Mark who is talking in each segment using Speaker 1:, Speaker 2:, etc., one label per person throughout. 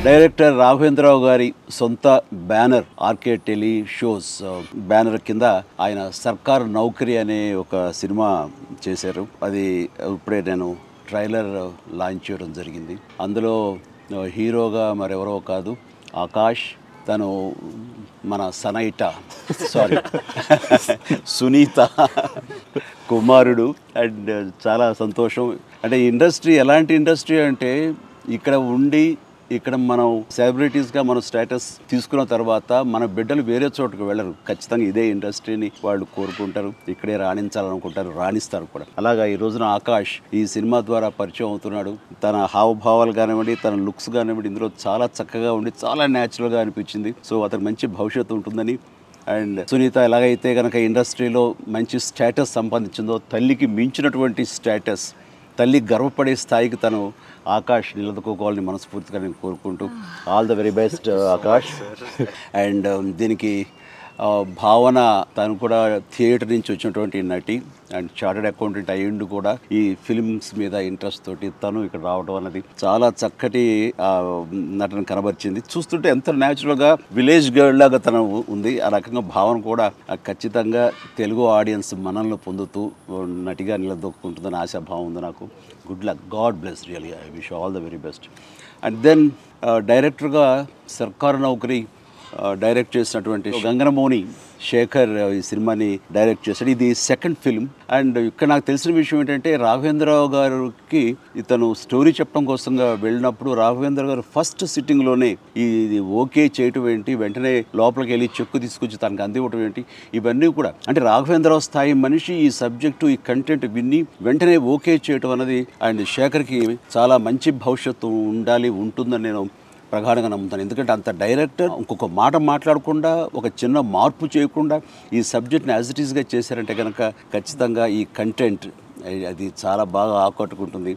Speaker 1: Director Raghavendra Rao గారి సొంత banner RK tele shows banner కింద ఆయన సర్కార్ నౌకరీ అనే ఒక సినిమా చేశారు. అది ఇప్పుడే నేను ట్రైలర్ లాంచ్ చేయడం జరిగింది. అందులో హీరోగా మరెవరో కాదు ఆకాష్, తను మన సునీత కుమారుడు. అండ్ చాలా సంతోషం. అంటే ఇండస్ట్రీ ఎలాంటి ఇండస్ట్రీ అంటే ఇక్కడ మనం సెలబ్రిటీస్గా మనం స్టేటస్ తీసుకున్న తర్వాత మన బిడ్డలు వేరే చోటుకు వెళ్ళరు. ఖచ్చితంగా ఇదే ఇండస్ట్రీని వాళ్ళు కోరుకుంటారు, ఇక్కడే రాణించాలనుకుంటారు, రాణిస్తారు కూడా. అలాగా ఈ రోజున ఆకాష్ ఈ సినిమా ద్వారా పరిచయం అవుతున్నాడు. తన హావభావాలు కానివ్వండి, తన లుక్స్ కానివ్వండి ఇందులో చాలా చక్కగా ఉండి చాలా న్యాచురల్గా అనిపించింది. సో అతనికి మంచి భవిష్యత్తు ఉంటుందని. అండ్ సునీత ఎలాగైతే కనుక ఇండస్ట్రీలో మంచి స్టేటస్ సంపాదించిందో, తల్లికి మించినటువంటి స్టేటస్, తల్లి గర్వపడే స్థాయికి తను ఆకాష్ నిలదొక్కుకోవాలని మనస్ఫూర్తిగా నేను కోరుకుంటూ all the very best Akash. And దీనికి భావన, తను కూడా థియేటర్ నుంచి వచ్చినటువంటి నటి అండ్ చార్టెడ్ అకౌంటెంట్ అయ్యిండు కూడా. ఈ ఫిల్మ్స్ మీద ఇంట్రెస్ట్ తోటి తను ఇక్కడ రావడం అన్నది చాలా చక్కటి నటన కనబరిచింది. చూస్తుంటే ఎంత న్యాచురల్గా విలేజ్ గర్ల్ లాగా తను ఉంది. ఆ రకంగా భావన కూడా ఖచ్చితంగా తెలుగు ఆడియన్స్ మనల్ని పొందుతూ నటిగా నిలదొక్కుంటుందని ఆశాభావం ఉంది నాకు. Good luck, god bless, really I wish all the very best. And then డైరెక్టర్గా సర్కార్ నౌకరీ డైరెక్ట్ చేసినటువంటి గంగనమౌని శేఖర్ ఈ సినిమాని డైరెక్ట్ చేశాడు. ఇది సెకండ్ ఫిల్మ్. అండ్ ఇక్కడ నాకు తెలిసిన విషయం ఏంటంటే, రాఘవేంద్రరావు గారికి ఇతను స్టోరీ చెప్పడం కోసంగా వెళ్ళినప్పుడు రాఘవేంద్ర గారు ఫస్ట్ సిట్టింగ్లోనే ఇది ఓకే చేయటం ఏంటి, వెంటనే లోపలికి వెళ్ళి చెక్కు తీసుకొచ్చి తనకు అందివ్వటం ఏంటి, ఇవన్నీ కూడా అంటే రాఘవేంద్రరావు స్థాయి మనిషి ఈ సబ్జెక్టు ఈ కంటెంట్ విని వెంటనే ఓకే చేయటం అనేది అండ్ శేఖర్కి చాలా మంచి భవిష్యత్తు ఉంటుందని నేను ప్రగాఢంగా నమ్ముతాను. ఎందుకంటే అంత డైరెక్టర్ ఇంకొక మాట మాట్లాడకుండా, ఒక చిన్న మార్పు చేయకుండా ఈ సబ్జెక్ట్ని యాజ్ ఇట్ ఈస్గా చేశారంటే కనుక ఖచ్చితంగా ఈ కంటెంట్ అది చాలా బాగా ఆకట్టుకుంటుంది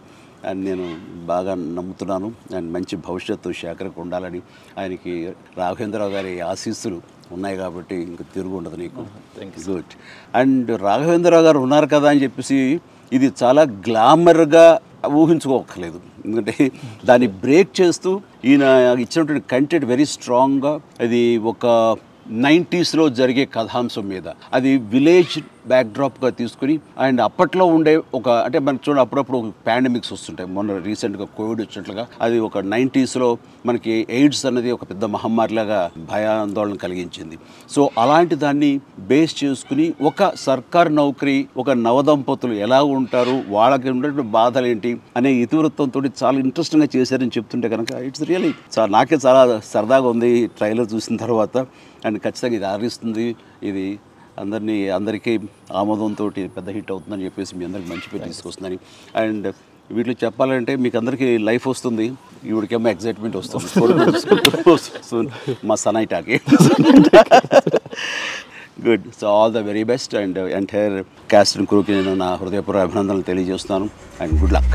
Speaker 1: అని నేను బాగా నమ్ముతున్నాను. అండ్ మంచి భవిష్యత్తు శేఖర్కి ఉండాలని, ఆయనకి రాఘవేంద్రరావు గారి ఆశీస్సులు ఉన్నాయి కాబట్టి ఇంక తిరుగు ఉండదు నీకు. గుడ్. అండ్ రాఘవేంద్రరావు గారు ఉన్నారు కదా అని చెప్పేసి ఇది చాలా గ్లామర్గా ఊహించుకోకర్లేదు. ఎందుకంటే దాన్ని బ్రేక్ చేస్తూ ఈయన ఇచ్చినటువంటి కంటెంట్ వెరీ స్ట్రాంగ్గా, అది ఒక 90s జరిగే కథాంశం మీద, అది విలేజ్ బ్యాక్డ్రాప్గా తీసుకుని అండ్ అప్పట్లో ఉండే ఒక అంటే మనకు చూడండి అప్పుడప్పుడు పాండమిక్స్ వస్తుంటాయి. మొన్న రీసెంట్గా కోవిడ్ వచ్చినట్లుగా అది ఒక 90s మనకి ఎయిడ్స్ అనేది ఒక పెద్ద మహమ్మారిలాగా భయాందోళన కలిగించింది. సో అలాంటి దాన్ని బేస్ చేసుకుని ఒక సర్కార్ నౌకరీ, ఒక నవదంపతులు ఎలా ఉంటారు, వాళ్ళకి ఉన్నటువంటి బాధలు ఏంటి అనే ఇతివృత్తంతో చాలా ఇంట్రెస్టింగ్గా చేశారని చెప్తుంటే కనుక ఇట్స్ రియలీ నాకే చాలా సరదాగా ఉంది ట్రైలర్ చూసిన తర్వాత. అండ్ ఖచ్చితంగా ఇది ఆదరిస్తుంది, ఇది అందరికీ ఆమోదంతో పెద్ద హిట్ అవుతుందని చెప్పేసి మీ అందరికి మంచి పేరు తీసుకొస్తుందని. అండ్ వీటిలో చెప్పాలంటే మీకు అందరికీ లైఫ్ వస్తుంది, ఈవిడికేమో ఎగ్జైట్మెంట్ వస్తుంది మా సనైటాకి. Good. So all the very best. And entire cast and క్రూకి నేను నా హృదయపూర్వక అభినందనలు తెలియజేస్తున్నాను. And good luck.